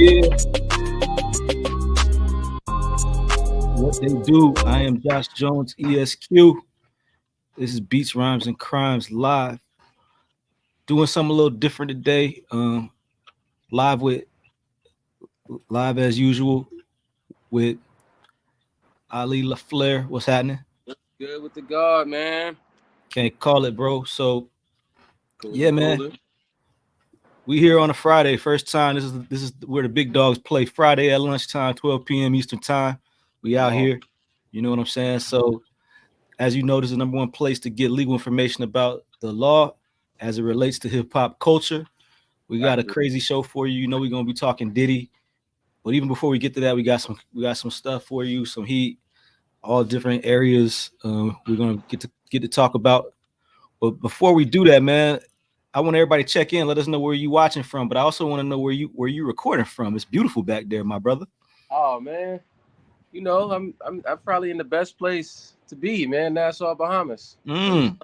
Yeah, what they do. I am Josh Jones, ESQ. This is Beats, Rhymes, and Crimes live. Doing something a little different today. Live with live as usual with Ali LaFlare. What's happening? Good with the God, man. Can't call it, bro. So Cooler, yeah, man. cooler. We here on a Friday. First time. This is where the big dogs play. Friday at lunchtime, 12 p.m. Eastern time. We Come out on. here. You know what I'm saying? So as you know, this is the number one place to get legal information about the law as it relates to hip hop culture. We got a Absolutely. crazy show for you. You know we're gonna be talking Diddy, but even before we get to that, we got some stuff for you, some heat, all different areas. We're gonna get to talk about. But before we do that, man, I want everybody to check in. Let us know where you watching from. But I also want to know where you recording from. It's beautiful back there, my brother. Oh man. I'm probably in the best place to be, man. Nassau, Bahamas. So Mm.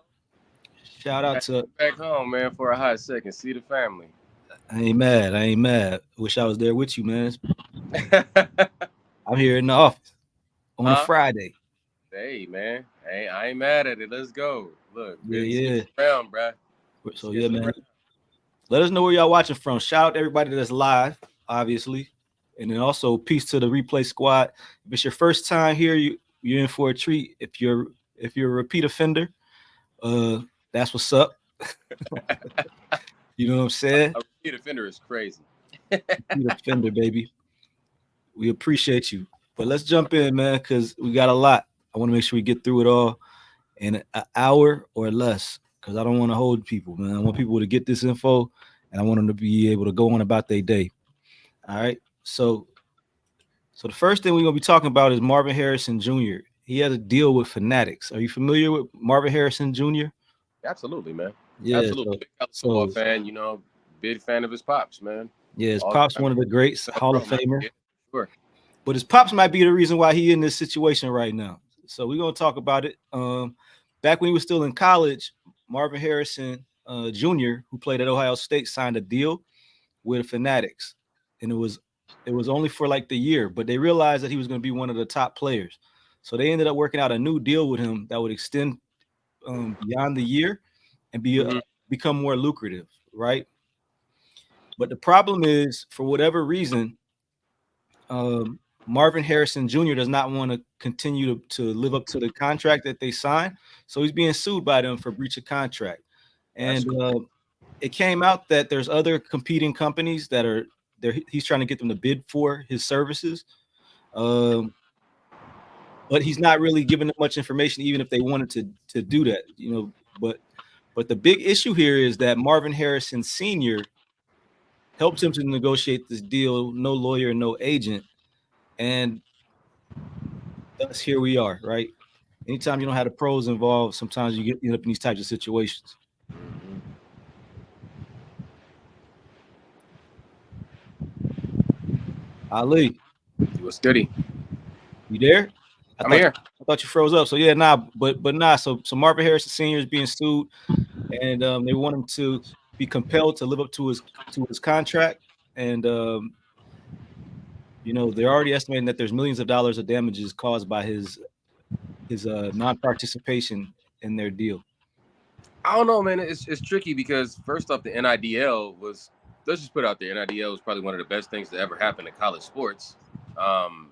Shout out I to. back home, man, for a hot second. See the family. I ain't mad. I ain't mad. Wish I was there with you, man. I'm here in the office on a Huh? Friday. Hey, man. Hey, I ain't mad at it. Let's go. Look, Yeah, business yeah. gets around, bruh. Business So yeah, gets man. around. Let us know where y'all watching from. Shout out to everybody that's live, obviously, and then also peace to the replay squad. If it's your first time here, you're in for a treat. If you're a repeat offender, uh, that's what's up. You know what I'm saying? A repeat offender is crazy. Repeat offender, baby. We appreciate you. But let's jump in, man, because we got a lot. I want to make sure we get through it all in an hour or less, because I don't want to hold people, man. I want people to get this info, and I want them to be able to go on about their day. All right. So the first thing we're gonna be talking about is Marvin Harrison Jr. He has a deal with Fanatics. Are you familiar with Marvin Harrison Jr.? Absolutely, man. Yeah. Absolutely. So Big college football so fan, big fan of his pops, man. yeah, his All pops time. one of the greats, All Hall of pro, man. Famer. Yeah, sure. But his pops might be the reason why he in this situation right now. So we're gonna talk about it. Back when he was still in college, Marvin Harrison Jr., who played at Ohio State, signed a deal with Fanatics, and it was only for like the year, but they realized that he was going to be one of the top players, so they ended up working out a new deal with him that would extend beyond the year and Hmm. become more lucrative, right? But the problem is, for whatever reason, Marvin Harrison Jr. does not want to continue to live up to the contract that they signed, so he's being sued by them for breach of contract. That's And it came out that there's other competing companies that are there. He's trying to get them to bid for his services, um, but he's not really giving them much information, even if they wanted to do that. But the big issue here is that Marvin Harrison Sr. helped him to negotiate this deal. No lawyer, no agent, and thus here we are. Right. Anytime you don't have the pros involved, sometimes you end up in these types of situations. hmm Ali, He was steady. you there? I I'm thought here. I thought you froze up. So yeah, nah, but nah. So Marvin Harrison Sr. is being sued, and they want him to be compelled to live up to his contract. And they're already estimating that there's millions of dollars of damages caused by his non-participation in their deal. I don't know, man. It's tricky because first off, the NIDL was, let's just put it out there. NIDL was probably one of the best things to ever happen in college sports. Um,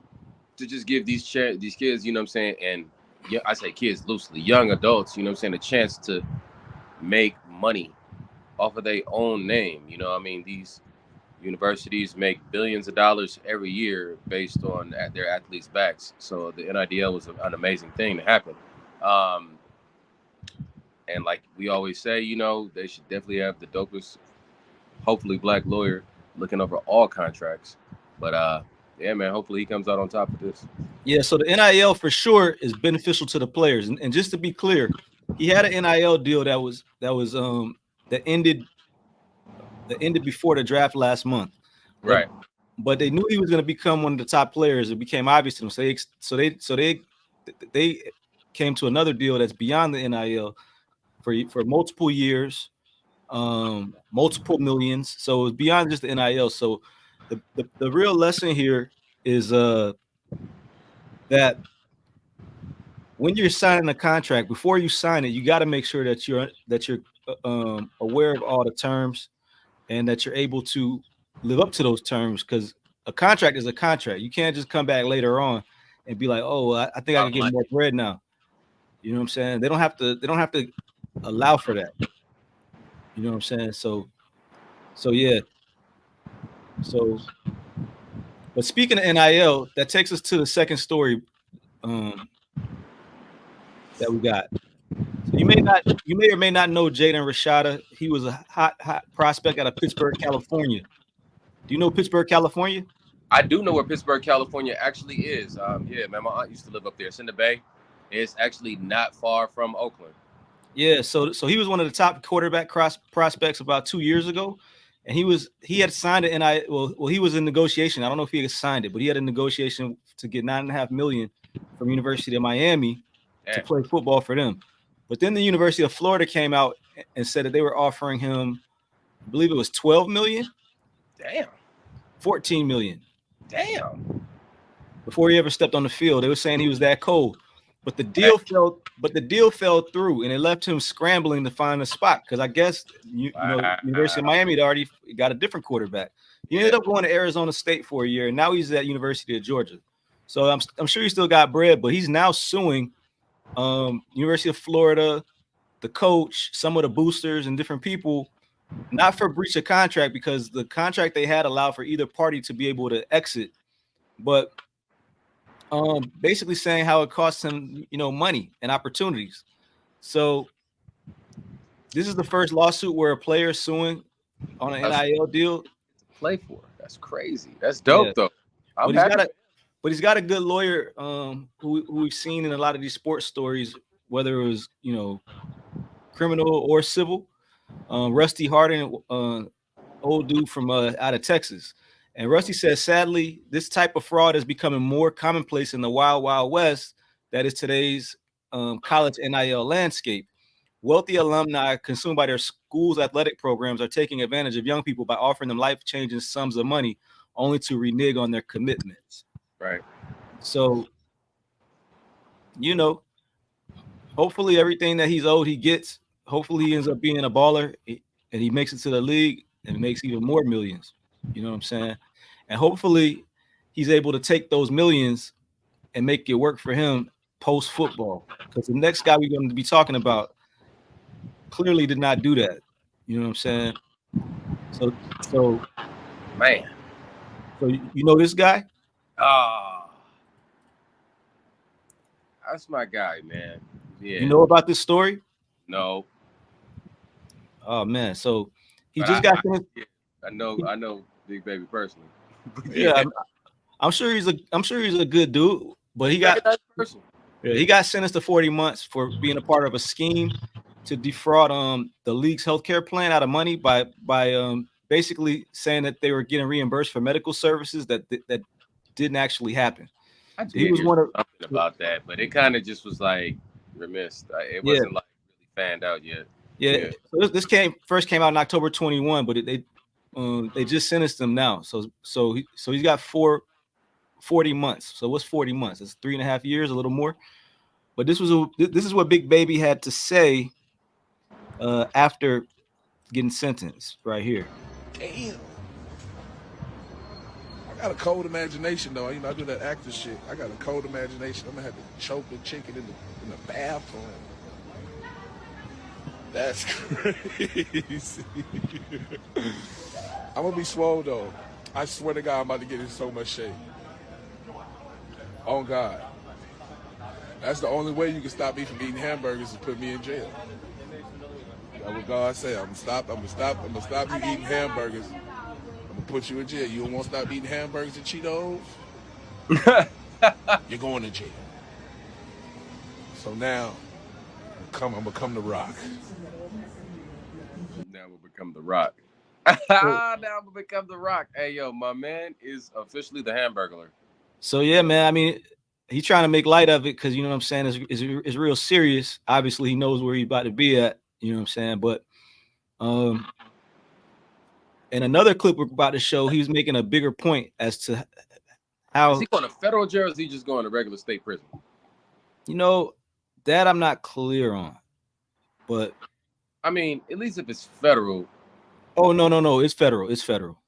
to just give these kids, you know what I'm saying, and yeah, I say kids loosely, young adults, you know what I'm saying, a chance to make money off of their own name. You know what I mean? These universities make billions of dollars every year based on their athletes' backs. So the NIDL was an amazing thing to happen. Um, and like we always say, they should definitely have the dopest, hopefully black lawyer looking over all contracts. But yeah, man, hopefully he comes out on top of this. Yeah, so the NIL for sure is beneficial to the players. And just to be clear, he had an NIL deal that ended before the draft last month. But Right. but they knew he was going to become one of the top players. It became obvious to them. So they came to another deal that's beyond the NIL for multiple years, multiple millions. So it's beyond just the NIL. So the real lesson here is that when you're signing a contract, before you sign it, you got to make sure that you're aware of all the terms and that you're able to live up to those terms, because a contract is a contract. You can't just come back later on and be like, oh, I think I can get more bread now. You know what I'm saying? They don't have to allow for that. You know what I'm saying? So yeah. So, but speaking of NIL, that takes us to the second story that we got. So you may or may not know Jaden Rashada. He was a hot prospect out of Pittsburgh, California. Do you know Pittsburgh, California? I do know where Pittsburgh, California actually is. Yeah, man, my aunt used to live up there. It's in the Bay. It's actually not far from Oakland. Yeah, so he was one of the top quarterback prospects about 2 years ago, and he had signed an NIL. Well, he was in negotiation. I don't know if he had signed it, but he had a negotiation to get $9.5 million from University of Miami to play football for them. But then the University of Florida came out and said that they were offering him, I believe it was $12 million. Damn. $14 million. Damn. Before he ever stepped on the field, they were saying he was that cold. But the deal fell through, and it left him scrambling to find a spot, because I guess University of Miami had already got a different quarterback. He ended up going to Arizona State for a year, and now he's at University of Georgia. So I'm sure he still got bread, but he's now suing University of Florida, the coach, some of the boosters, and different people, not for breach of contract, because the contract they had allowed for either party to be able to exit, but basically saying how it costs him, money and opportunities. So this is the first lawsuit where a player is suing on an NIL deal to play for. That's crazy. That's dope, though. But he's got a good lawyer who we've seen in a lot of these sports stories, whether it was criminal or civil. Rusty Hardin, old dude from out of Texas. And Rusty says, sadly, this type of fraud is becoming more commonplace in the wild, wild west that is today's college NIL landscape. Wealthy alumni consumed by their schools' athletic programs are taking advantage of young people by offering them life-changing sums of money only to renege on their commitments. Right. So, hopefully everything that he's owed, he gets. Hopefully he ends up being a baller and he makes it to the league and makes even more millions. You know what I'm saying? And hopefully he's able to take those millions and make it work for him post football. Because the next guy we're going to be talking about clearly did not do that. You know what I'm saying? So man. So you know this guy? That's my guy, man. Yeah. You know about this story? No. Oh man. So he just got finished. I know Big Baby personally. Yeah, I'm sure he's a good dude, but he got sentenced to 40 months for being a part of a scheme to defraud the league's healthcare plan out of money by basically saying that they were getting reimbursed for medical services that didn't actually happen. I did hear something about that, but it kind of just was like remiss. It wasn't like really fanned out yet. Yeah. So this first came out in October 21, but they just sentenced him now. So he's got 40 months. So what's 40 months? It's 3.5 years, a little more. But this is what Big Baby had to say after getting sentenced right here. Damn. I got a cold imagination though. I do that actor shit. I got a cold imagination. I'm gonna have to choke the chicken in the bathroom. That's crazy. I'm gonna be swole though. I swear to God, I'm about to get in so much shape. On God. That's the only way you can stop me from eating hamburgers is put me in jail. That's what God said. I'm gonna stop you eating hamburgers. I'm gonna put you in jail. You don't want to stop eating hamburgers and Cheetos? You're going to jail. So now, I'm gonna become the Rock. Now we'll become the Rock. Now we'll become the Rock. Hey, yo, my man is officially the Hamburglar. So yeah, man. I mean, he's trying to make light of it because you know what I'm saying. It's real serious. Obviously, he knows where he's about to be at. You know what I'm saying. But And another clip we're about to show, he was making a bigger point as to how. Is he going to federal jail or is he just going to regular state prison? You know, that I'm not clear on. But I mean, at least if it's federal. Oh, no. It's federal. It's federal.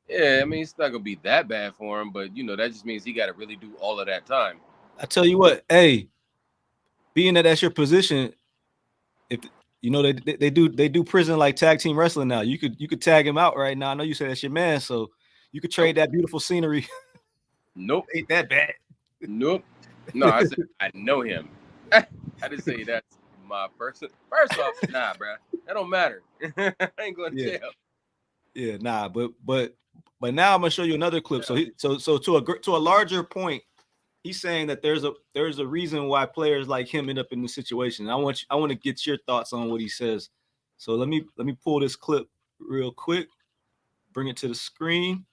Yeah, I mean, it's not going to be that bad for him, but, that just means he got to really do all of that time. I tell you what, hey, being that that's your position, if they do prison like tag team wrestling now. You could tag him out right now. I know you said that's your man, so you could trade that beautiful scenery. Nope. Ain't that bad. Nope. No, I said I know him. I didn't say that's my person. First off, nah, bro. That don't matter. I ain't going to jail. Yeah, nah, but now I'm gonna show you another clip. So to a larger point, he's saying that there's a reason why players like him end up in this situation. I want to get your thoughts on what he says. So let me pull this clip real quick. Bring it to the screen.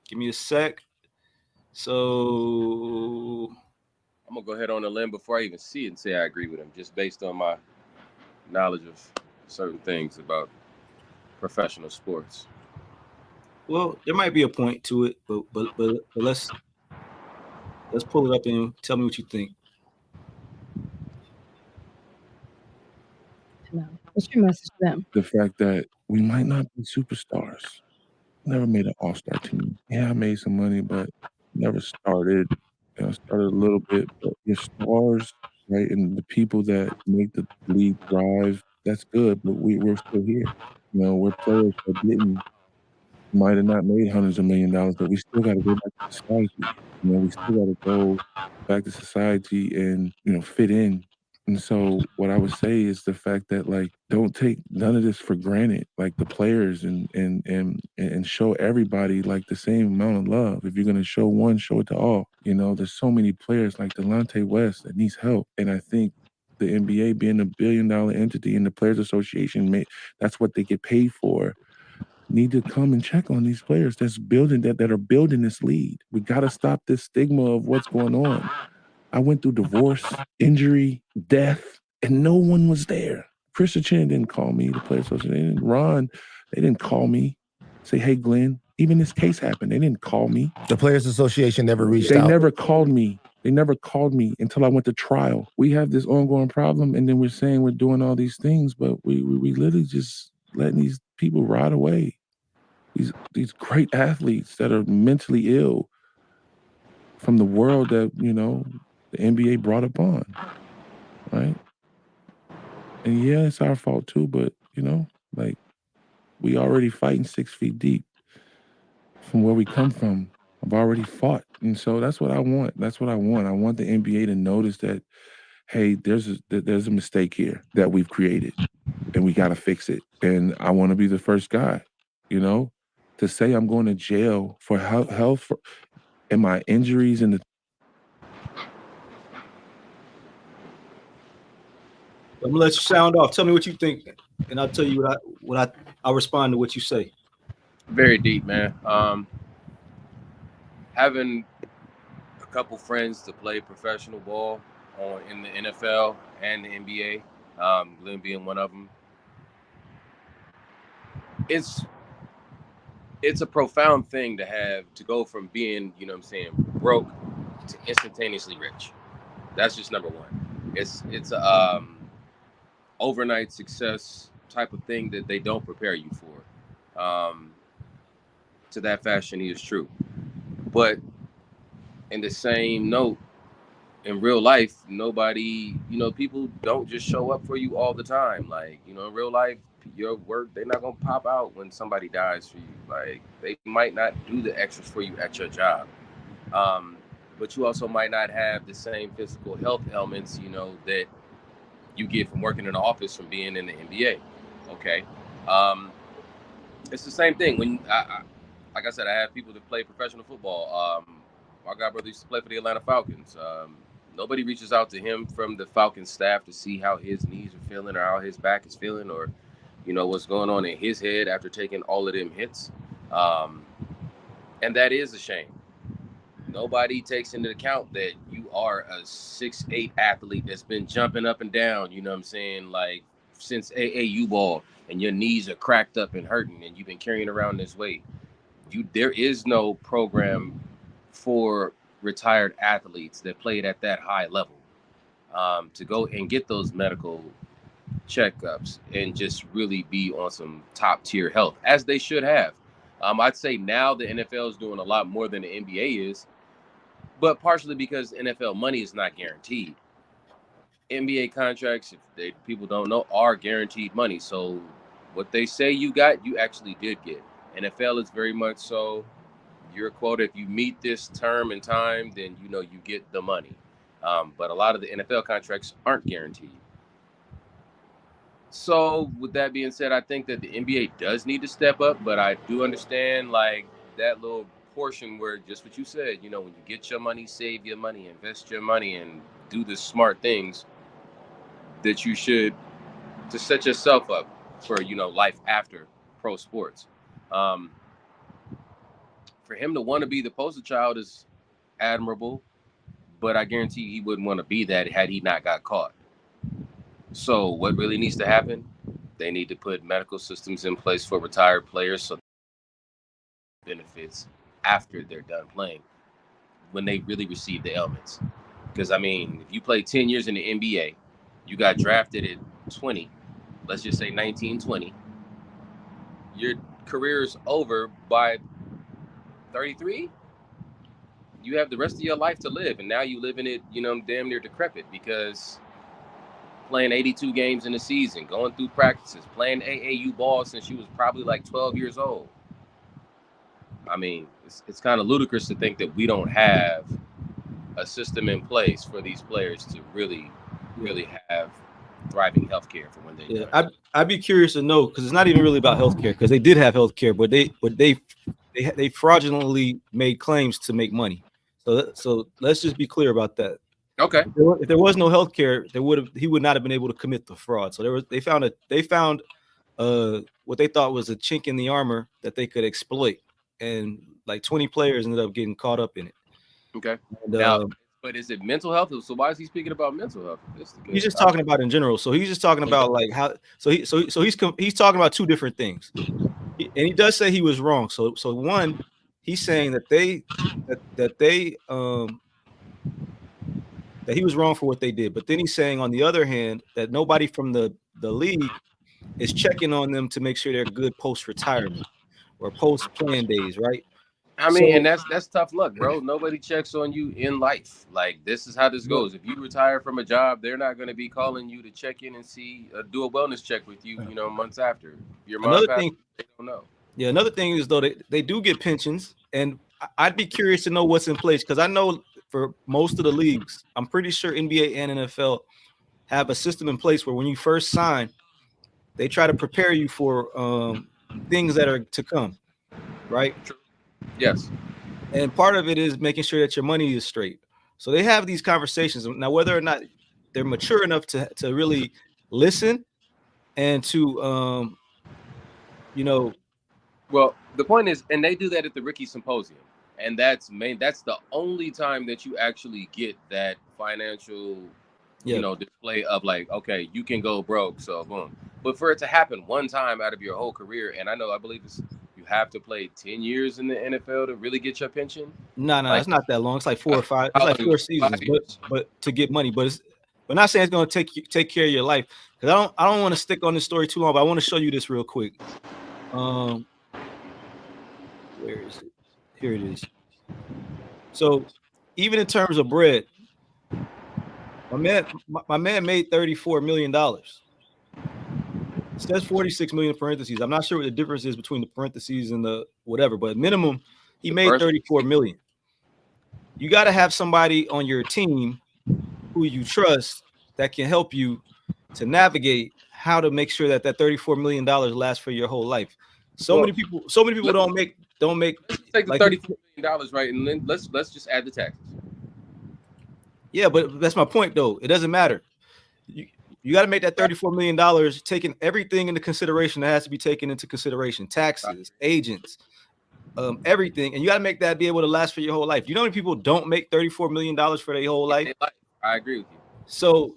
Give me a sec. So I'm gonna go ahead on the limb before I even see it and say I agree with him, just based on my knowledge of certain things about professional sports. Well, there might be a point to it, but let's pull it up and tell me what you think. What's your message to them? The fact that we might not be superstars. Never made an all-star team. Yeah, I made some money, but never started. Started a little bit, but your stars, right, and the people that make the league thrive, that's good, but we're still here. We're players that might have not made hundreds of $1 million, but we still got to go back to society. We still got to go back to society and, fit in. And so what I would say is the fact that, like, don't take none of this for granted, like the players, and show everybody like the same amount of love. If you're going to show one, show it to all. There's so many players like Delonte West that needs help. And I think the NBA being $1 billion entity and the Players Association, that's what they get paid for, need to come and check on these players that are building this league. We got to stop this stigma of what's going on. I went through divorce, injury, death, and no one was there. Christian Chin didn't call me, the Players Association. Ron, they didn't call me. Say, hey, Glenn, even this case happened. They didn't call me. The Players Association never reached out. They never called me. They never called me until I went to trial. We have this ongoing problem, and then we're saying we're doing all these things, but we literally just letting these people ride away. These great athletes that are mentally ill from the world that, the NBA brought upon, right? And yeah, it's our fault too, but, like, we already fighting 6 feet deep from where we come from. I've already fought. And so that's what I want. I want the NBA to notice that, hey, there's a mistake here that we've created and we got to fix it. And I want to be the first guy, to say I'm going to jail for health and my injuries and the. I'm gonna let you sound off. Tell me what you think, and I'll tell you I'll respond to what you say. Very deep, man. Having a couple friends to play professional ball in the NFL and the NBA, Glenn being one of them. It's a profound thing to have to go from being, broke to instantaneously rich. That's just number one. It's overnight success type of thing that they don't prepare you for. To that fashion, he is true. But in the same note, in real life, nobody, people don't just show up for you all the time. Like, in real life, your work, they're not going to pop out when somebody dies for you. Like, they might not do the extras for you at your job. But you also might not have the same physical health ailments, that you get from working in the office, from being in the NBA. Okay. It's the same thing. When like I said, I have people that play professional football. My godbrother used to play for the Atlanta Falcons. Nobody reaches out to him from the Falcons staff to see how his knees are feeling or how his back is feeling or, what's going on in his head after taking all of them hits. And that is a shame. Nobody takes into account that you are a 6'8" athlete that's been jumping up and down, like since AAU ball and your knees are cracked up and hurting and you've been carrying around this weight, there is no program for retired athletes that played at that high level to go and get those medical checkups and just really be on some top tier health, as they should have. I'd say now the NFL is doing a lot more than the NBA is, but partially because NFL money is not guaranteed. NBA contracts, if people don't know, are guaranteed money. So what they say you got, you actually did get. NFL is very much so. Your quota, if you meet this term and time, then you get the money. But a lot of the NFL contracts aren't guaranteed. So with that being said, I think that the NBA does need to step up, but I do understand like that little portion where just what you said, when you get your money, save your money, invest your money, and do the smart things that you should to set yourself up for life after pro sports. For him to want to be the poster child is admirable, but I guarantee he wouldn't want to be that had he not got caught. So what really needs to happen? They need to put medical systems in place for retired players so benefits after they're done playing when they really receive the ailments. Because I mean, if you play 10 years in the NBA, you got drafted at 20, let's just say 19, 20, your career's over by 33. You have the rest of your life to live, and now you live in it, damn near decrepit because playing 82 games in a season, going through practices, playing AAU ball since you was probably like 12 years old. I mean, it's kind of ludicrous to think that we don't have a system in place for these players to really have thriving healthcare for when they're done. I'd be curious to know, because it's not even really about healthcare, because they did have healthcare, but they fraudulently made claims to make money. So let's just be clear about that. Okay. If there was no healthcare, he would not have been able to commit the fraud. So they found what they thought was a chink in the armor that they could exploit, and like 20 players ended up getting caught up in it. Okay. Now, but is it mental health? So why is he speaking about mental health? He's just talking about in general. So he's just talking about like how. So he's talking about two different things, and he does say he was wrong. So one, he's saying that that he was wrong for what they did. But then he's saying, on the other hand, that nobody from the league is checking on them to make sure they're good post-retirement or post-playing days, right? I mean, and that's tough luck, bro. Nobody checks on you in life. Like, this is how this goes. If you retire from a job, they're not going to be calling you to check in and see, do a wellness check with you, months after. Your mom another thing, they don't know. Yeah, another thing is, though, they do get pensions, and I'd be curious to know what's in place, because I know for most of the leagues, I'm pretty sure NBA and NFL have a system in place where when you first sign, they try to prepare you for things that are to come, right? Yes. And part of it is making sure that your money is straight. So they have these conversations. Now, whether or not they're mature enough to really listen and to, Well, the point is, and they do that at the Ricky Symposium. And that's the only time that you actually get that financial, display of like, okay, you can go broke, so boom. But for it to happen one time out of your whole career, and I believe you have to play 10 years in the NFL to really get your pension. No, it's not that long. It's like 4 or 5. It's like 4 seasons, but to get money. But we're not saying it's going to take care of your life, because I don't want to stick on this story too long. But I want to show you this real quick. Where is it? Here it is. So even in terms of bread, my man made $34 million. It says 46 million in parentheses. I'm not sure what the difference is between the parentheses and the whatever, but minimum, he made 34 million. You got to have somebody on your team who you trust that can help you to navigate how to make sure that $34 million lasts for your whole life. So many people don't make. Let's take the $34 million, right, and then let's just add the taxes. Yeah, but that's my point, though. It doesn't matter. You got to make that $34 million, taking everything into consideration that has to be taken into consideration: taxes, agents, everything, and you got to make that be able to last for your whole life. You know how many people don't make $34 million for their whole life? I agree with you. So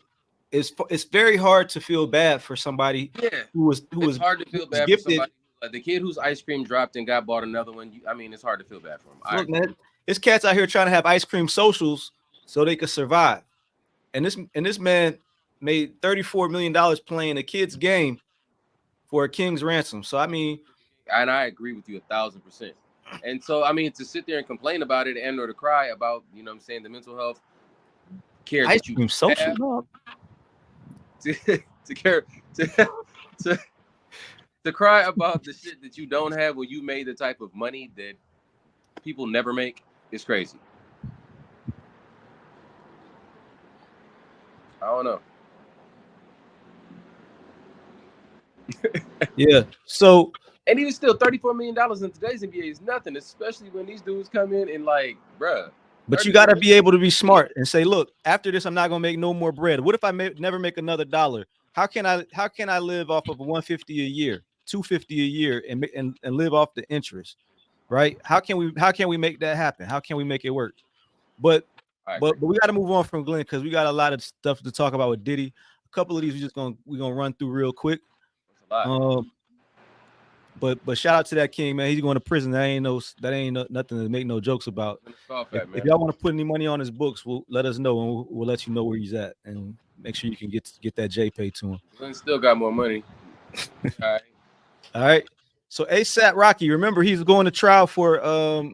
it's very hard to feel bad for somebody Yeah, who was it's hard to feel bad for gifted. somebody like the kid whose ice cream dropped and got bought another one. I mean, it's hard to feel bad for him. Look, man, it's cats out here trying to have ice cream socials so they could survive. And this man made $34 million playing a kid's game for a king's ransom. So I mean, and I agree with you 1,000%. And so I mean, to sit there and complain about it and or to cry about, you know what I'm saying, the mental health care ice that you cream social, have, dog. to care to to cry about the shit that you don't have where you made the type of money that people never make is crazy. I don't know. Yeah. So, and even still, $34 million in today's NBA is nothing, especially when these dudes come in and like, bruh. But you got to be able to be smart and say, look, after this, I'm not gonna make no more bread. What if I never make another dollar? How can I live off of 150 a year, 250 a year, and live off the interest? Right? How can we make that happen? How can we make it work? But we got to move on from Glenn because we got a lot of stuff to talk about with Diddy. A couple of these we're gonna run through real quick. But shout out to that king, man. He's going to prison. That ain't nothing to make no jokes about. If y'all want to put any money on his books, let us know and we'll let you know where he's at and make sure you can get that J pay to him. Glenn still got more money. All right. So ASAP Rocky, remember he's going to trial for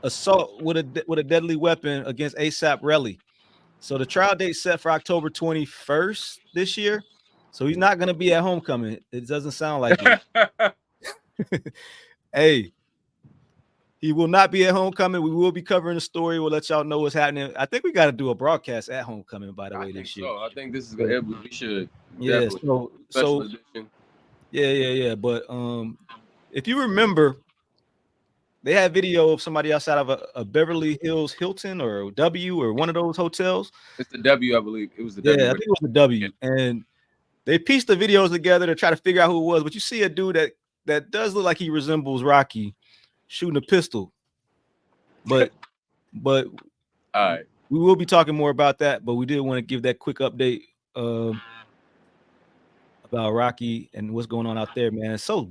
assault with a deadly weapon against ASAP Relly. So the trial date set for October 21st this year. So he's not going to be at homecoming. It doesn't sound like it. Hey, he will not be at homecoming. We will be covering the story. We'll let y'all know what's happening. I think we got to do a broadcast at homecoming, by the way, this year. So I think this is good. We should. Yeah. So yeah. But if you remember, they had video of somebody outside of a Beverly Hills Hilton or W or one of those hotels. It's the W, I believe. It was the W. Yeah, I think it was the W. And they pieced the videos together to try to figure out who it was. But you see a dude that does look like he resembles Rocky shooting a pistol. But all right, we will be talking more about that. But we did want to give that quick update about Rocky and what's going on out there, man. It's so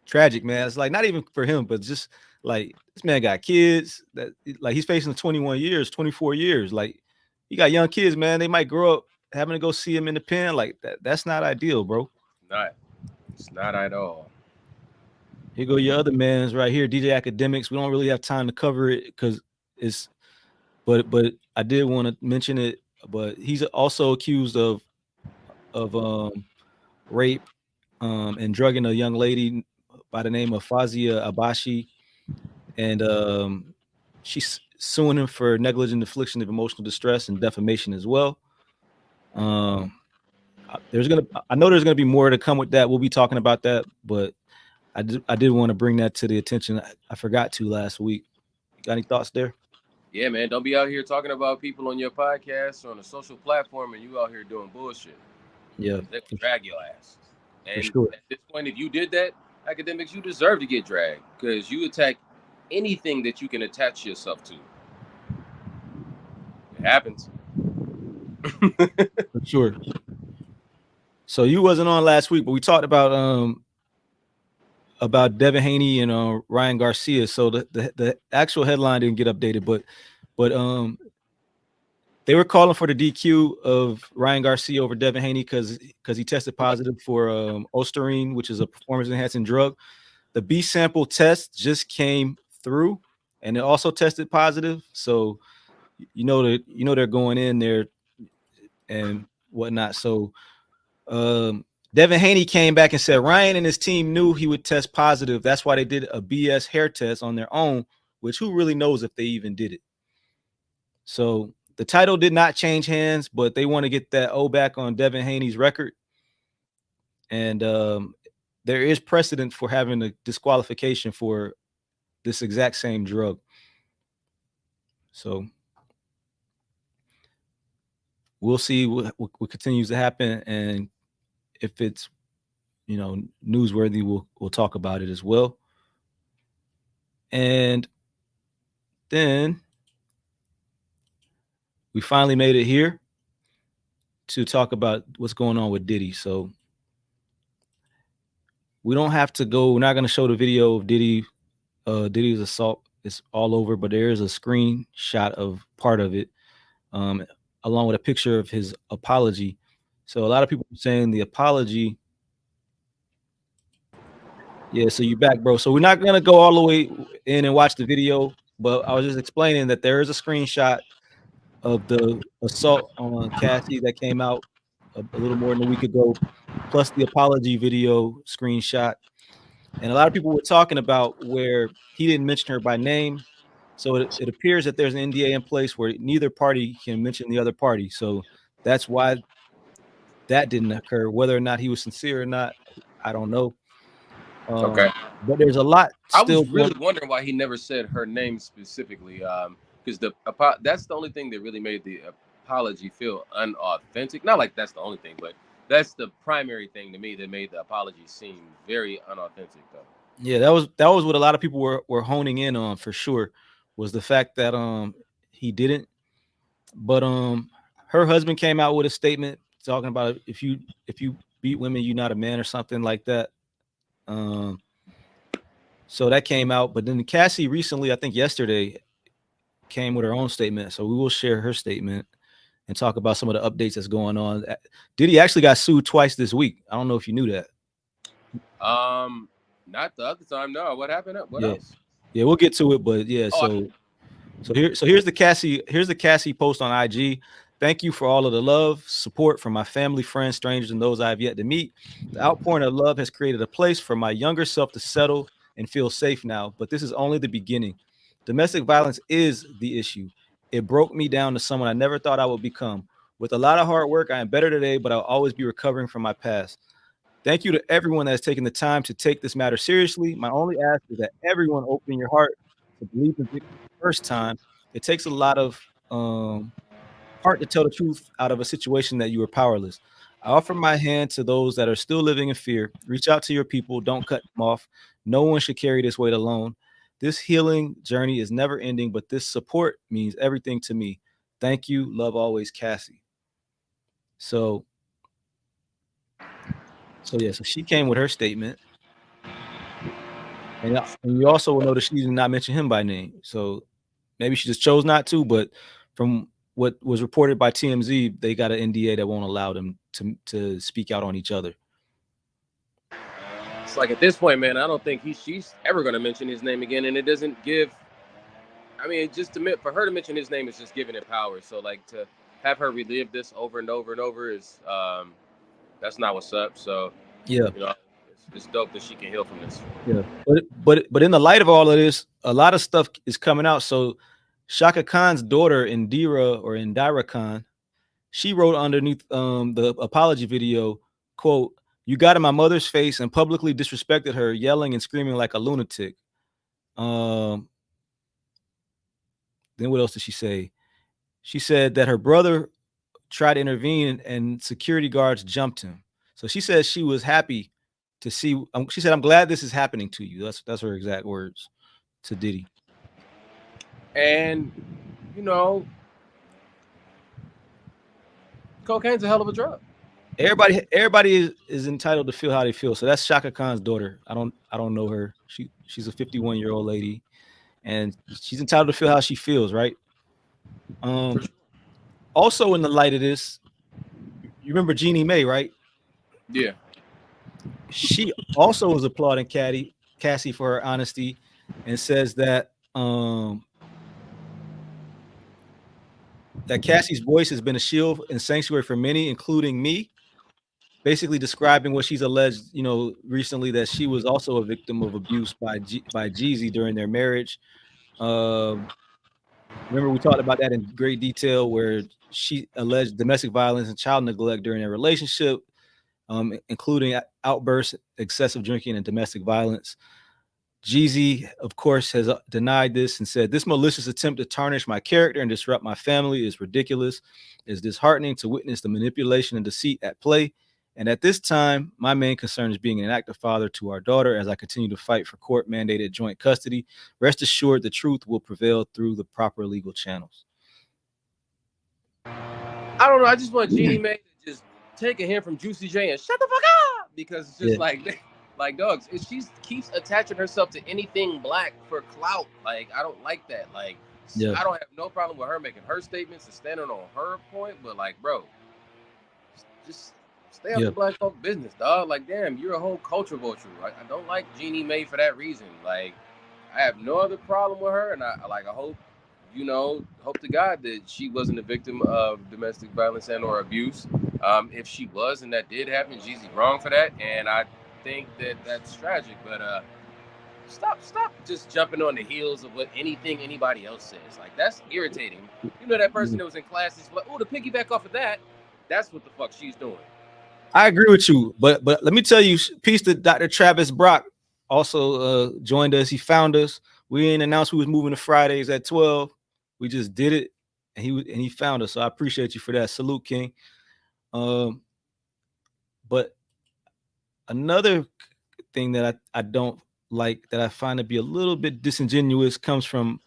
tragic, man. It's like not even for him, but just like this man got kids that like he's facing 21 years, 24 years. Like he got young kids, man. They might grow up having to go see him in the pen. Like that's not ideal, bro. It's not at all. Here go your other man's right here, DJ Academics. We don't really have time to cover it because it's but I did want to mention it. But he's also accused of rape and drugging a young lady by the name of Fazia Abashi, and she's suing him for negligent infliction of emotional distress and defamation as well. I know there's gonna be more to come with that. We'll be talking about that, but I did want to bring that to the attention. I forgot to last week. Got any thoughts there? Yeah, man. Don't be out here talking about people on your podcast or on a social platform and you out here doing bullshit. Yeah, they will drag your ass. And sure. At this point, if you did that, Academics, you deserve to get dragged because you attack anything that you can attach yourself to. It happens. For sure. So you wasn't on last week, but we talked about Devin Haney and Ryan Garcia. So the actual headline didn't get updated, but they were calling for the DQ of Ryan Garcia over Devin Haney because he tested positive for Osterine, which is a performance-enhancing drug. The B sample test just came through, and it also tested positive. So they're going in there and whatnot. So Devin Haney came back and said Ryan and his team knew he would test positive. That's why they did a BS hair test on their own, which who really knows if they even did it. So the title did not change hands, but they want to get that O back on Devin Haney's record. And there is precedent for having a disqualification for this exact same drug. So we'll see what continues to happen. And if it's, newsworthy, we'll talk about it as well. And then we finally made it here. to talk about what's going on with Diddy. So we don't have to go. We're not going to show the video of Diddy's assault. It's all over, but there is a screenshot of part of it, along with a picture of his apology. So a lot of people are saying the apology. Yeah, so you back, bro. So we're not gonna go all the way in and watch the video, but I was just explaining that there is a screenshot of the assault on Cassie that came out a little more than a week ago, plus the apology video screenshot. And a lot of people were talking about where he didn't mention her by name. So it appears that there's an NDA in place where neither party can mention the other party. So that's why that didn't occur. Whether or not he was sincere or not, I don't know. Okay. But there's a lot I still was really wondering why he never said her name specifically, because that's the only thing that really made the apology feel unauthentic. Not like that's the only thing, but that's the primary thing to me that made the apology seem very unauthentic, though. Yeah, that was what a lot of people were honing in on for sure, was the fact that he didn't. But her husband came out with a statement talking about if you beat women, you're not a man or something like that. So that came out, but then Cassie recently, I think yesterday, came with her own statement. So we will share her statement and talk about some of the updates that's going on. Diddy actually got sued twice this week. I don't know if you knew that. Not the other time. No, what happened? What else? Yeah, we'll get to it, but yeah. Here's the Cassie post on IG. Thank you for all of the love, support from my family, friends, strangers, and those I have yet to meet. The outpouring of love has created a place for my younger self to settle and feel safe now, but this is only the beginning. Domestic violence is the issue. It broke me down to someone I never thought I would become. With a lot of hard work, I am better today, but I'll always be recovering from my past. Thank you to everyone that has taken the time to take this matter seriously. My only ask is that everyone open your heart to believe in victims the first time. It takes a lot of heart to tell the truth out of a situation that you are powerless. I offer my hand to those that are still living in fear. Reach out to your people. Don't cut them off. No one should carry this weight alone. This healing journey is never ending, but this support means everything to me. Thank you. Love always, Cassie. So she came with her statement. And you also will notice she did not mention him by name. So maybe she just chose not to, but from what was reported by TMZ, they got an NDA that won't allow them to speak out on each other. It's like at this point, man, I don't think she's ever going to mention his name again, and it doesn't give. I mean, for her to mention his name is just giving it power. So like to have her relive this over and over and over is that's not what's up. So yeah, it's dope that she can heal from this. Yeah, but in the light of all of this, a lot of stuff is coming out. So Shaka Khan's daughter, Indira Khan, she wrote underneath the apology video, quote, "You got in my mother's face and publicly disrespected her, yelling and screaming like a lunatic." Then what else did she say? She said that her brother tried to intervene and security guards jumped him. So she said she was happy to see. She said, "I'm glad this is happening to you." That's her exact words to Diddy. And cocaine's a hell of a drug. Everybody is entitled to feel how they feel. So that's Shaka Khan's daughter. I don't know her. She's a 51-year-old lady, and she's entitled to feel how she feels, right? Also in the light of this, you remember Jeannie Mae, right? Yeah. She also was applauding Cassie for her honesty and says that that Cassie's voice has been a shield and sanctuary for many, including me. Basically describing what she's alleged, recently, that she was also a victim of abuse by Jeezy during their marriage. Remember we talked about that in great detail, where she alleged domestic violence and child neglect during their relationship, including outbursts, excessive drinking, and domestic violence. Jeezy, of course, has denied this and said, "This malicious attempt to tarnish my character and disrupt my family is ridiculous. It's disheartening to witness the manipulation and deceit at play. And at this time, my main concern is being an active father to our daughter as I continue to fight for court-mandated joint custody. Rest assured, the truth will prevail through the proper legal channels." I don't know. I just want Jeannie Mae to take a hint from Juicy J and shut the fuck up, because it's just like dogs. She keeps attaching herself to anything black for clout. Like, I don't like that. Like, I don't have no problem with her making her statements and standing on her point, but like, bro, just stay out the black folk business, dog. Like, damn, you're a whole culture vulture. Right? I don't like Jeannie Mae for that reason. Like, I have no other problem with her, and I hope, hope to God that she wasn't a victim of domestic violence and or abuse. If she was, and that did happen, Jeezy wrong for that, and I think that that's tragic. But stop just jumping on the heels of what anything anybody else says. Like, that's irritating. You know, that person that was in class is like, oh, to piggyback off of that, that's what the fuck she's doing. I agree with you, but let me tell you, peace to Dr. Travis Brock also joined us. He found us. We ain't announced we was moving to Fridays at 12. We just did it, and he found us. So I appreciate you for that. Salute, King. But another thing that I don't like, that I find to be a little bit disingenuous, comes from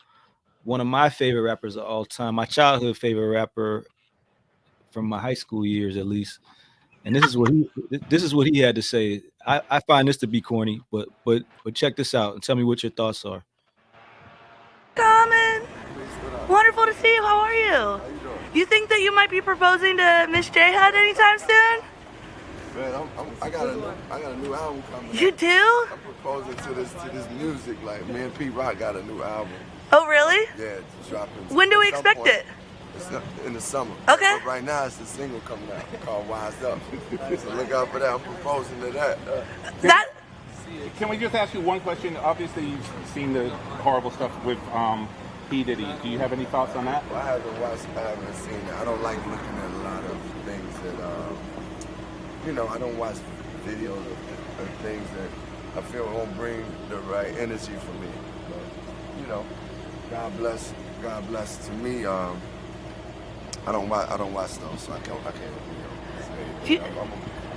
one of my favorite rappers of all time, my childhood favorite rapper from my high school years, at least. And this is what he had to say. I find this to be corny, but check this out and tell me what your thoughts are. Common. Wonderful to see you. How are you? You think that you might be proposing to Miss J Hud anytime soon? Man, I got a new album coming. You do? I'm proposing to this music. Like, me and Pete Rock got a new album. Oh, really? Yeah, it's dropping. When do we expect it? It's in the summer. Okay. But right now, it's a single coming out called Wise Up. So look out for that. I'm proposing to that. Can we just ask you one question? Obviously, you've seen the horrible stuff with P. Diddy. Do you have any thoughts on that? Well, I haven't seen it. I don't like looking at a lot of things that, I don't watch videos of things that I feel won't bring the right energy for me. But, God bless to me. I don't watch those, so I can't say.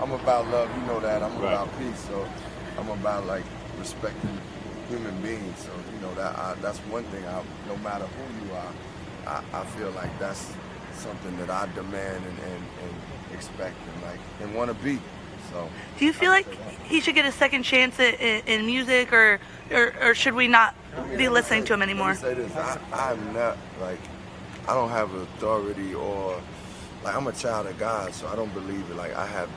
I'm about love, you know that. I'm about peace, so I'm about like respecting human beings. So that's one thing. No matter who you are, I feel like that's something that I demand and expect and want to be. So. Do you feel like he should get a second chance in music, or should we not be listening to him anymore? Let me say this. I'm not I don't have authority, or I'm a child of God, so I don't believe it. Like, I have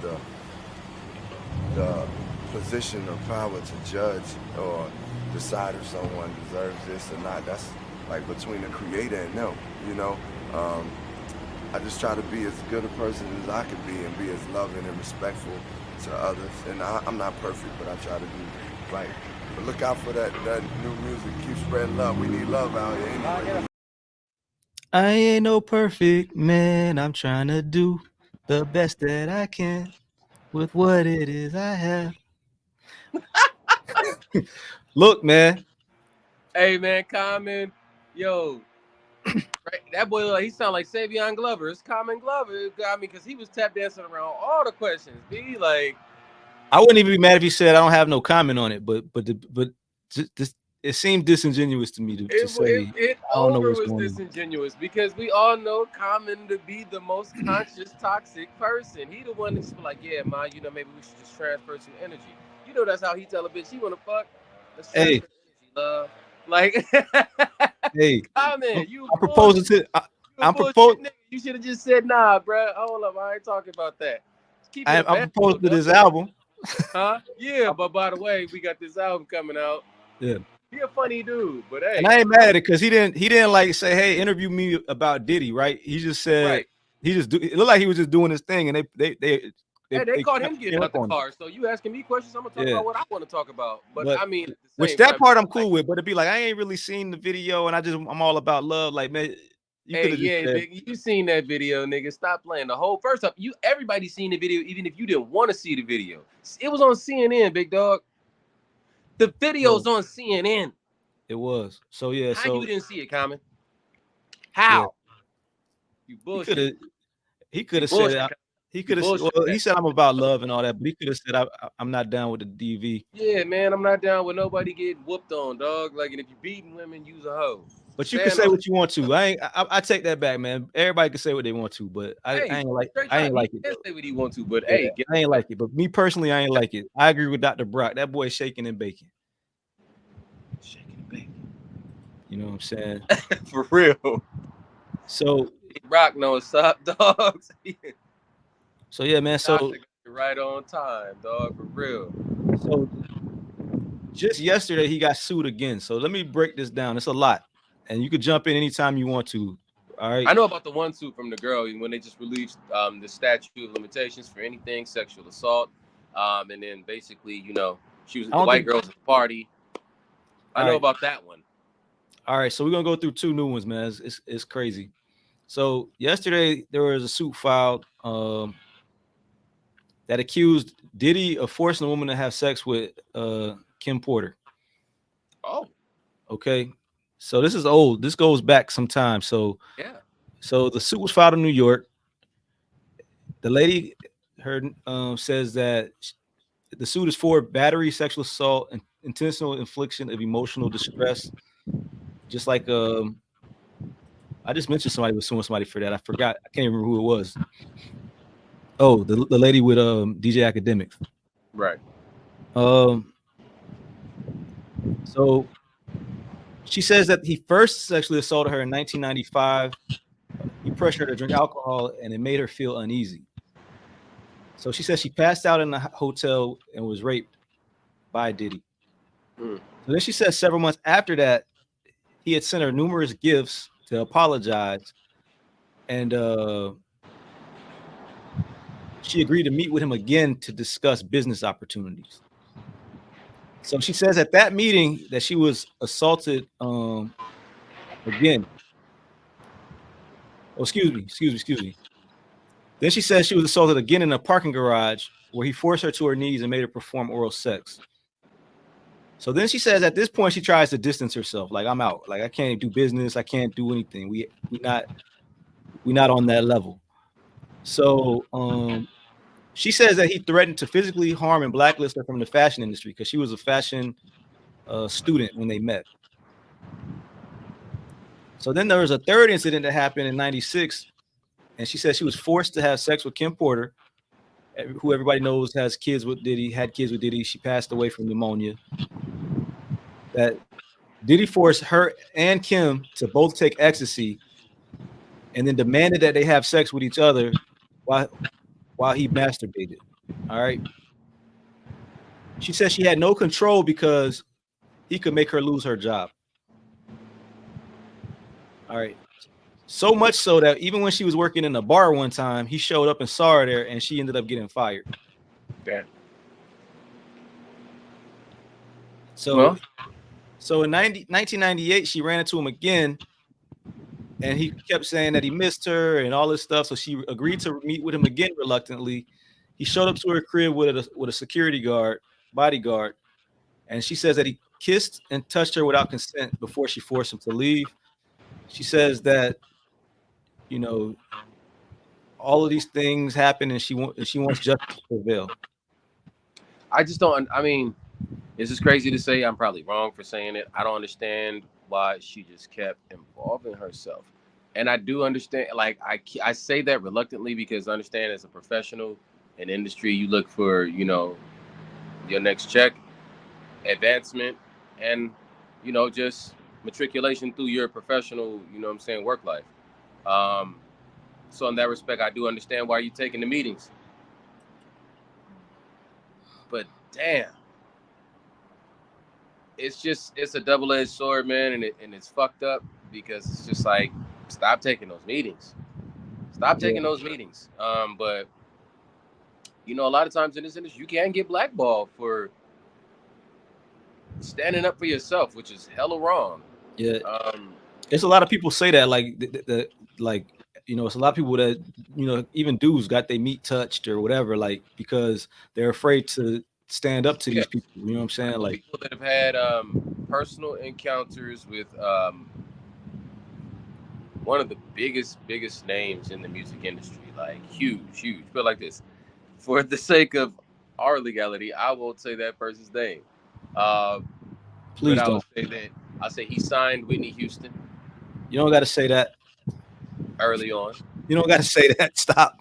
the position of power to judge or decide if someone deserves this or not. That's like between the creator and them, I just try to be as good a person as I can be and be as loving and respectful to others. And I'm not perfect, but I try to do right. But look out for that new music. Keep spreading love. We need love out here anyway. I ain't no perfect man. I'm trying to do the best that I can with what it is I have. Look, man. Hey, man, Common. Yo. Right, that boy, he sound like Savion Glover. It's Common Glover. I mean, because he was tap dancing around all the questions. B, like, I wouldn't even be mad if he said I don't have no comment on it, but just it seemed disingenuous to me to say it was disingenuous, because we all know Common to be the most conscious, toxic person. He the one that's like, yeah, man, maybe we should just transfer some energy. That's how he tell a bitch he want to fuck. Let's transfer energy, love. Like, hey, Common, I'm proposing to. I'm proposing. You should have just said, nah, bro. Hold up, I ain't talking about that. I'm proposing to this album. Huh? Yeah, but by the way, we got this album coming out. Yeah. He a funny dude, but hey. And I ain't mad at it, because he didn't like say, hey, interview me about Diddy, right? He just said it looked like he was just doing his thing, and they caught him getting out the car. So you asking me questions, I'm gonna talk about what I want to talk about. But I mean, which that part I'm cool with, but it'd be like, I ain't really seen the video, and I'm all about love. Like, man, you seen that video, nigga. Stop playing the whole. First up, everybody seen the video, even if you didn't want to see the video. It was on CNN, big dog. The video's on CNN. It was. So yeah. How you didn't see it, Common? How? Yeah. You bullshit. He could have said. He could have. Well, he said I'm about love and all that, but he could have said I'm not down with the DV. Yeah, man, I'm not down with nobody getting whooped on, dog. Like, and if you beating women, use a hoe. But you can say what you want to. I take that back, man. Everybody can say what they want to, but I ain't like it. He can Though. say what he wants to, but Yeah, hey, I ain't like it. But me personally, I ain't like it. I agree with Dr. Brock. That boy shaking and baking. Shaking and baking. You know what I'm saying? For real. So Brock knows top dogs. So yeah, man. So right on time, dog. For real. So just yesterday he got sued again. So let me break this down. It's a lot, and you could jump in anytime you want to. All right. I know about the one suit from the girl when they just released the statute of limitations for anything sexual assault, and then basically, you know, she was the white girls at the party. I know about that one. All right, so we're gonna go through two new ones, man. It's crazy. So yesterday there was a suit filed that accused Diddy of forcing a woman to have sex with Kim Porter. Oh. Okay. So this is old. This goes back some time. So yeah. So the suit was filed in New York. The lady says that the suit is for battery, sexual assault, and intentional infliction of emotional distress. Just like I just mentioned somebody was suing somebody for that. I forgot. I can't remember who it was. Oh, the lady with DJ Academics. Right. So she says that he first sexually assaulted her in 1995. He pressured her to drink alcohol, and it made her feel uneasy. So she says she passed out in the hotel and was raped by Diddy. So then she says several months after that, he had sent her numerous gifts to apologize, and she agreed to meet with him again to discuss business opportunities. So she says at that meeting that she was assaulted again. Oh, excuse me. Then she says she was assaulted again in a parking garage where he forced her to her knees and made her perform oral sex. So then she says at this point she tries to distance herself. Like, I'm out. Like, I can't do business. I can't do anything. We're not on that level. So she says that he threatened to physically harm and blacklist her from the fashion industry because she was a fashion student when they met. So then there was a third incident that happened in 96, and she said she was forced to have sex with Kim Porter, who everybody knows had kids with Diddy. She passed away from pneumonia. That Diddy forced her and Kim to both take ecstasy and then demanded that they have sex with each other while he masturbated. All right. She said she had no control because he could make her lose her job. All right. So much so that even when she was working in a bar one time, he showed up and saw her there, and she ended up getting fired. Damn. So in 1998, she ran into him again, and he kept saying that he missed her and all this stuff. So she agreed to meet with him again reluctantly. He showed up to her crib with a security bodyguard, and she says that he kissed and touched her without consent before she forced him to leave. She says that, you know, all of these things happen, and she wants justice to prevail. I just don't. I mean, this is crazy to say. I'm probably wrong for saying it. I don't understand why she just kept involving herself. And I do understand. Like I say that reluctantly because I understand as a professional in industry, you look for, you know, your next check, advancement, and, you know, just matriculation through your professional, you know what I'm saying, work life. So in that respect, I do understand why you're taking the meetings. But damn, it's a double-edged sword, man, and it's fucked up because it's just like, stop taking those meetings. Stop taking those meetings. But you know, a lot of times in this industry, you can get blackballed for standing up for yourself, which is hella wrong. Yeah. There's a lot of people say that, like, like, you know, it's a lot of people that, you know, even dudes got their meat touched or whatever, like, because they're afraid to stand up to these people. You know what I'm saying? Like, people that have had personal encounters with one of the biggest names in the music industry, like huge. But like this, for the sake of our legality, I won't say that person's name. Please but don't. I'll say he signed Whitney Houston. You don't got to say that. early on. You don't got to say that. Stop.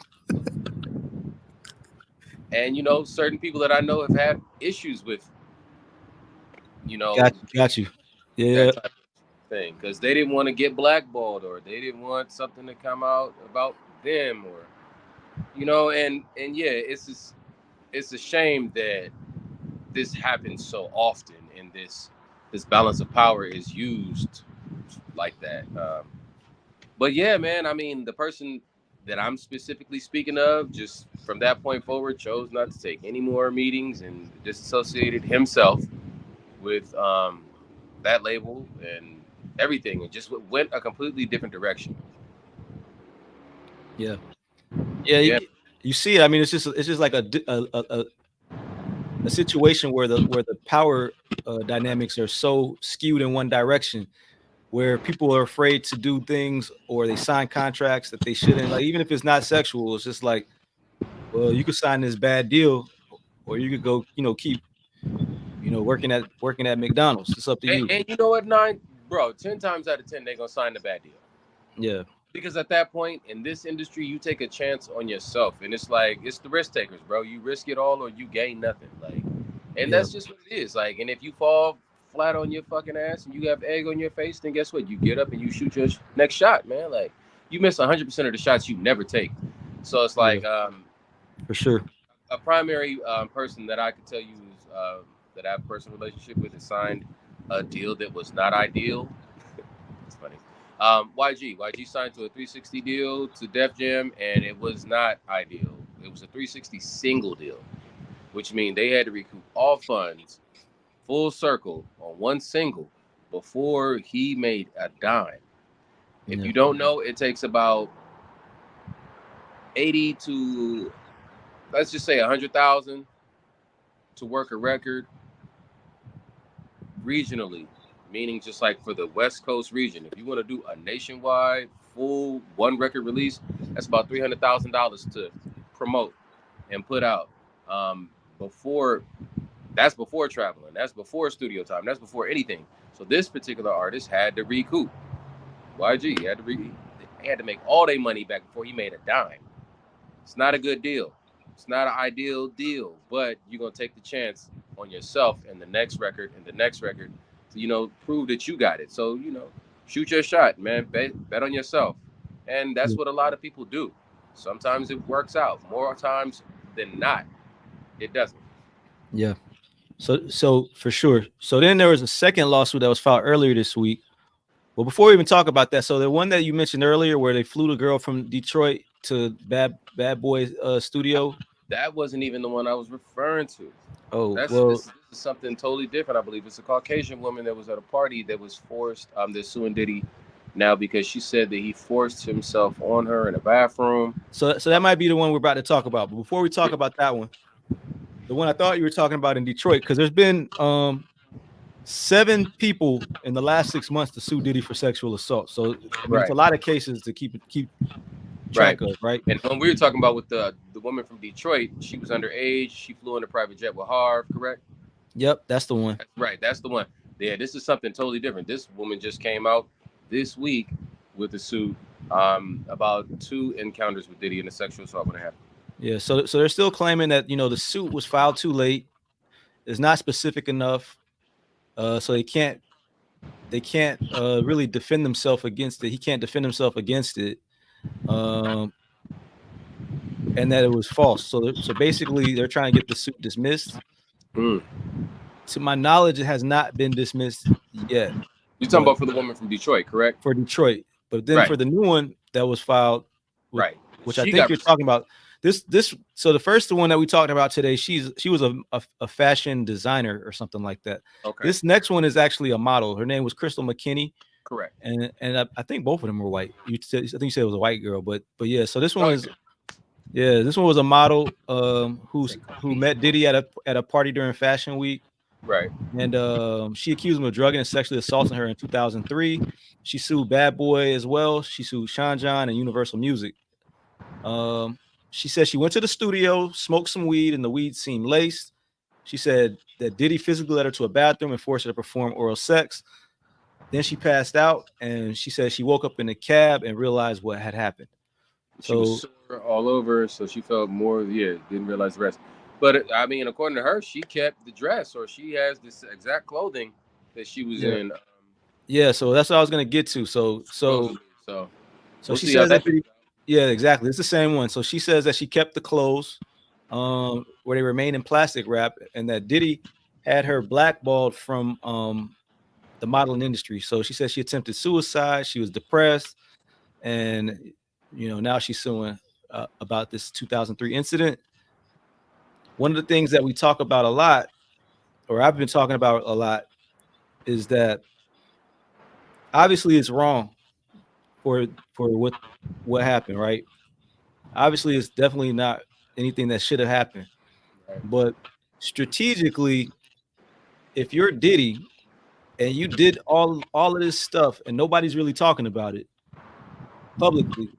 And you know, certain people that I know have had issues with, you know, Got you. Yeah. that type of thing because they didn't want to get blackballed or they didn't want something to come out about them, or you know, and yeah, it's a shame that this happens so often and this balance of power is used like that. But yeah, man, I mean, the person that I'm specifically speaking of, just from that point forward, chose not to take any more meetings and disassociated himself with that label and everything, and just went a completely different direction. Yeah. Yeah. You see it. I mean, it's just like a situation where the power dynamics are so skewed in one direction, where people are afraid to do things or they sign contracts that they shouldn't. Like, even if it's not sexual, it's just like, well, you could sign this bad deal, or you could go, keep, working at McDonald's. It's up to you. And you know what, 10 times out of 10, they're gonna sign the bad deal. Yeah. Because at that point in this industry, you take a chance on yourself, and it's like it's the risk takers, bro. You risk it all, or you gain nothing. Like, and that's just what it is. Like, and if you fall flat on your fucking ass and you have egg on your face, then guess what? You get up and you shoot your next shot, man. Like, you miss 100% of the shots you never take. So it's like, for sure, a primary person that I could tell you is that I have a personal relationship with and signed a deal that was not ideal. It's funny. YG signed to a 360 deal to Def Jam, and it was not ideal. It was a 360 single deal, which means they had to recoup all funds, full circle, on one single before he made a dime. If you don't know, it takes about 80 to, let's just say 100,000 to work a record regionally. Meaning just like for the West Coast region, if you want to do a nationwide full one record release, that's about $300,000 to promote and put out. Before traveling, that's before studio time, that's before anything. So this particular artist had to recoup. YG he had to make all their money back before he made a dime. It's not a good deal. It's not an ideal deal, but you're gonna take the chance on yourself and the next record and the next record to, prove that you got it. So, shoot your shot, man. Bet on yourself. And that's what a lot of people do. Sometimes it works out. More times than not, it doesn't. Yeah. So for sure. So then there was a second lawsuit that was filed earlier this week. Well, before we even talk about that, so the one that you mentioned earlier, where they flew the girl from Detroit to Bad Boy studio, that wasn't even the one I was referring to. Oh, this is something totally different. I believe it's a Caucasian woman that was at a party that was forced. They're suing Diddy now because she said that he forced himself on her in a bathroom. So that might be the one we're about to talk about. But before we talk about that one, the one I thought you were talking about in Detroit, because there's been 7 people in the last 6 months to sue Diddy for sexual assault. So I mean, it's a lot of cases to keep track of, right? And when we were talking about with the woman from Detroit, she was underage. She flew in a private jet with Harv, correct? Yep, that's the one. Right, that's the one. Yeah, this is something totally different. This woman just came out this week with a suit about 2 encounters with Diddy and a sexual assault when it happened. Yeah, so they're still claiming that the suit was filed too late. It's not specific enough, so they can't really defend themselves against it. He can't defend himself against it, and that it was false. So basically, they're trying to get the suit dismissed. To my knowledge, it has not been dismissed yet. You're talking about for the woman from Detroit, correct? For Detroit, but then for the new one that was filed, which I think you're talking about. So the first one that we talked about today, she was a fashion designer or something like that. Okay. This next one is actually a model. Her name was Crystal McKinney. Correct. And I think both of them were white. I think you said it was a white girl, but yeah. So this one this one was a model who met Diddy at a party during Fashion Week. Right. And she accused him of drugging and sexually assaulting her in 2003. She sued Bad Boy as well. She sued Sean John and Universal Music. She said she went to the studio, smoked some weed, and the weed seemed laced. She said that Diddy physically led her to a bathroom and forced her to perform oral sex. Then she passed out, and she said she woke up in the cab and realized what had happened. She was So sore all over, so she felt more. Yeah, didn't realize the rest. But I mean, according to her, she kept the dress, or she has this exact clothing that she was yeah, in. yeah. So that's what I was gonna get to. So Supposedly. So so we'll she see how says that that turns out. yeah, exactly. It's the same one. So she says that she kept the clothes, where they remain in plastic wrap, and that Diddy had her blackballed from the modeling industry. So she said she attempted suicide. She was depressed, and now she's suing about this 2003 incident. One of the things that we talk about a lot, or I've been talking about a lot, is that obviously it's wrong for what happened, right? Obviously, it's definitely not anything that should have happened. Right. But strategically, if you're Diddy and you did all of this stuff and nobody's really talking about it publicly,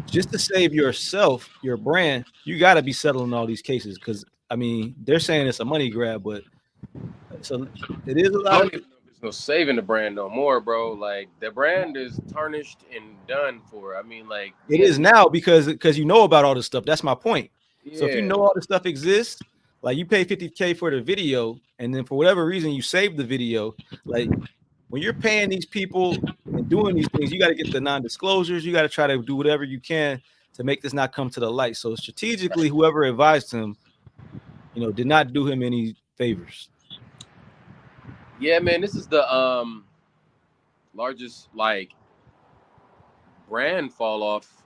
just to save yourself, your brand, you got to be settling all these cases because I mean they're saying it's a money grab, but so it is a I lot don't of even know if there's no saving the brand no more, bro. Like the brand is tarnished and done for. I mean, like it me as is an now because you know about all this stuff. That's my point. So if you yeah, know all this stuff exists, like you pay 50K for the video, and then for whatever reason you save the video, like when you're paying these people and doing these things, you got to get the non-disclosures. You got to try to do whatever you can to make this not come to the light. So strategically, whoever advised him, did not do him any favors. yeah, man. This is the largest like brand fall off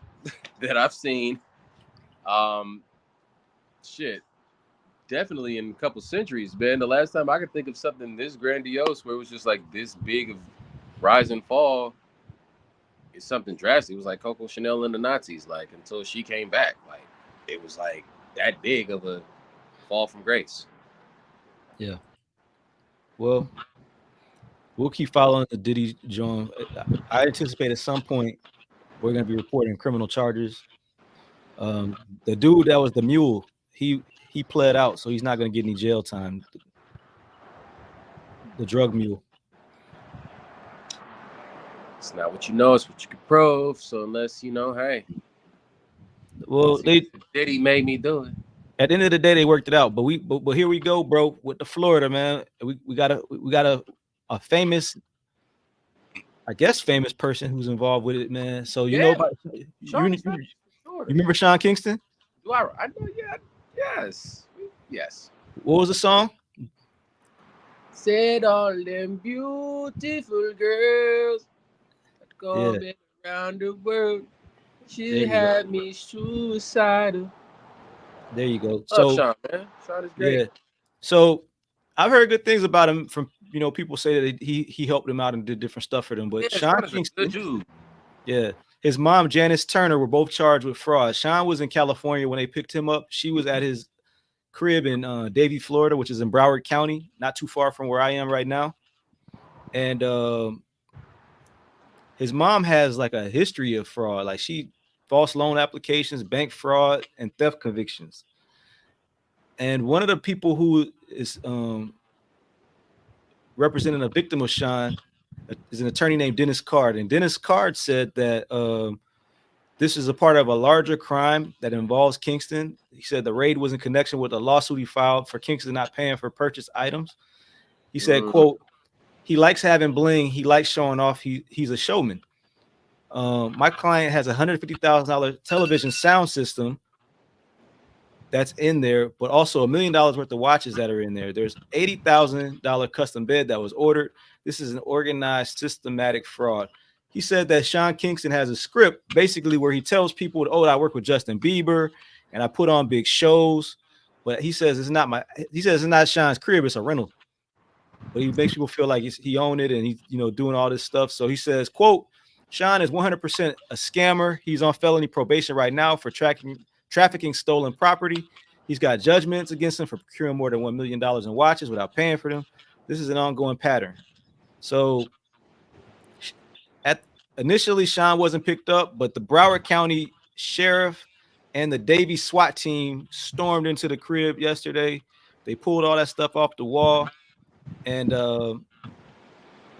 that I've seen. Um, shit, definitely in a couple centuries, man. The last time I could think of something this grandiose where it was just like this big of rise and fall is something drastic. It was like Coco Chanel and the Nazis, like until she came back, like it was like that big of a fall from grace. Yeah. Well, we'll keep following the Diddy John. I anticipate at some point we're going to be reporting criminal charges. The dude that was the mule, he pled out, so he's not going to get any jail time. The drug mule. It's not what you know, it's what you can prove. So unless hey, Well, Diddy made me do it. at the end of the day they worked it out. But here we go, bro, with the Florida man. We got a famous, I guess, famous person who's involved with it, man. So Yeah, about Sean you Kingston, sure. remember Sean Kingston? Do I know? Yeah, yes, yes. What was the song? Said all them beautiful girls that come Yeah, around the world. there She you go. had me suicidal. There you go. Love So Sean, man. Sean is great. yeah, so I've heard good things about him from people say that he helped him out and did different stuff for them. But Yeah, Sean Sean is a good Kingston, dude. yeah, his mom Janice Turner were both charged with fraud. Sean was in California when they picked him up. She was at his crib in Davie, Florida, which is in Broward County, not too far from where I am right now. And his mom has like a history of fraud, like she false loan applications, bank fraud, and theft convictions. And one of the people who is representing a victim of Sean is an attorney named Dennis Card. And Dennis Card said that this is a part of a larger crime that involves Kingston. He said the raid was in connection with a lawsuit he filed for Kingston not paying for purchased items. He said, quote, he likes having bling. He likes showing off. He's a showman. My client has a $150,000 television sound system that's in there, but also $1 million worth of watches that are in there. There's $80,000 custom bed that was ordered. This is an organized, systematic fraud. He said that Sean Kingston has a script basically where he tells people, oh, I work with Justin Bieber and I put on big shows. But he says it's not Sean's crib, it's a rental. But he makes people feel like he owned it and he's doing all this stuff. So he says, quote, Sean is 100% a scammer. He's on felony probation right now for trafficking stolen property. He's got judgments against him for procuring more than $1 million in watches without paying for them. This is an ongoing pattern. So initially, Sean wasn't picked up, but the Broward County Sheriff and the Davie SWAT team stormed into the crib yesterday. They pulled all that stuff off the wall. And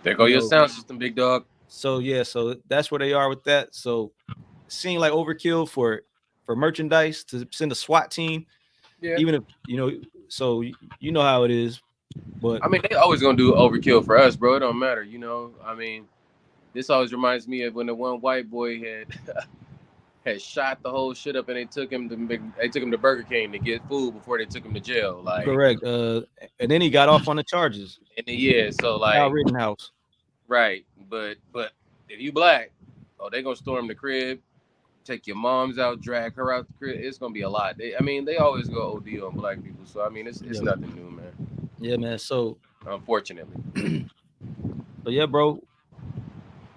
There go You your know, sound system, big dog. So yeah, so that's where they are with that. So seeing like overkill for merchandise to send a SWAT team, Yeah. even if so you know how it is. But I mean, they always gonna do overkill for us, bro. It don't matter, you know. I mean, this always reminds me of when the one white boy had shot the whole shit up, and they took him to Burger King to get food before they took him to jail. Like, correct. And then he got off on the charges. and then, yeah, so Al like, Rittenhouse. right, but if you black, oh, they gonna storm the crib, take your mom's out, drag her out the crib. It's gonna be a lot. I mean, they always go OD on black people, so I mean, it's Yeah. nothing new, man. Yeah, man. So Unfortunately. so yeah, bro.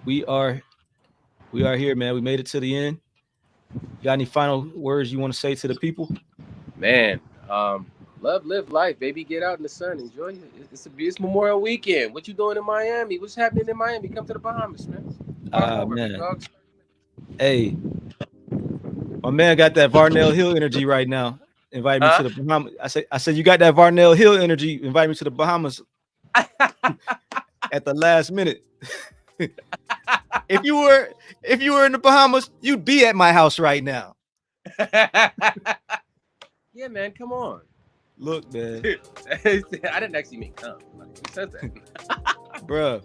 We are here, man. We made it to the end. Got any final words you want to say to the people? Man, love, live life, baby. Get out in the sun, enjoy it. It's Memorial Weekend. What you doing in Miami? What's happening in Miami? Come to the Bahamas, man. Man. Hey, my man got that Varnell Hill energy right now. Invite me to the Bahamas. I said you got that Varnell Hill energy. Invite me to the Bahamas at the last minute. If you were in the Bahamas, you'd be at my house right now. Yeah, man, come on. Look, man. I didn't actually mean come. Like, who said that? Bruh,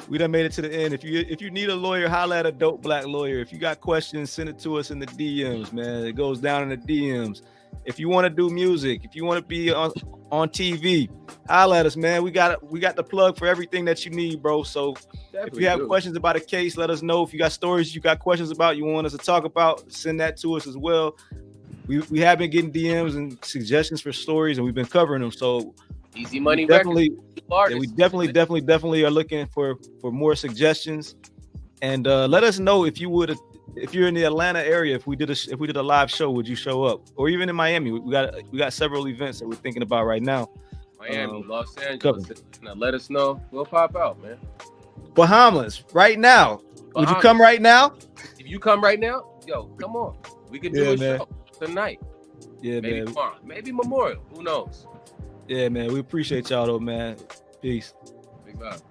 we done made it to the end. If you need a lawyer, holla at a dope black lawyer. If you got questions, send it to us in the DMs, man. It goes down in the DMs. If you want to do music, if you want to be on TV, holla at us, man. We got the plug for everything that you need, bro. So Definitely if you have questions about a case, let us know. If you got stories you got questions about, you want us to talk about, send that to us as well. We have been getting DMs and suggestions for stories, and we've been covering them. So Easy Money definitely, Records. we definitely are looking for more suggestions. And let us know if you're in the Atlanta area. If we did a live show, would you show up? Or even in Miami, we got several events that we're thinking about right now. Miami, Los Angeles. Now let us know. We'll pop out, man. Bahamas right now. Bahamas. Would you come right now? If you come right now, yo, come on. We could do a show tonight. Yeah, maybe man. tomorrow. Maybe Memorial. Who knows? Yeah, man. We appreciate y'all though, man. Peace. Big love.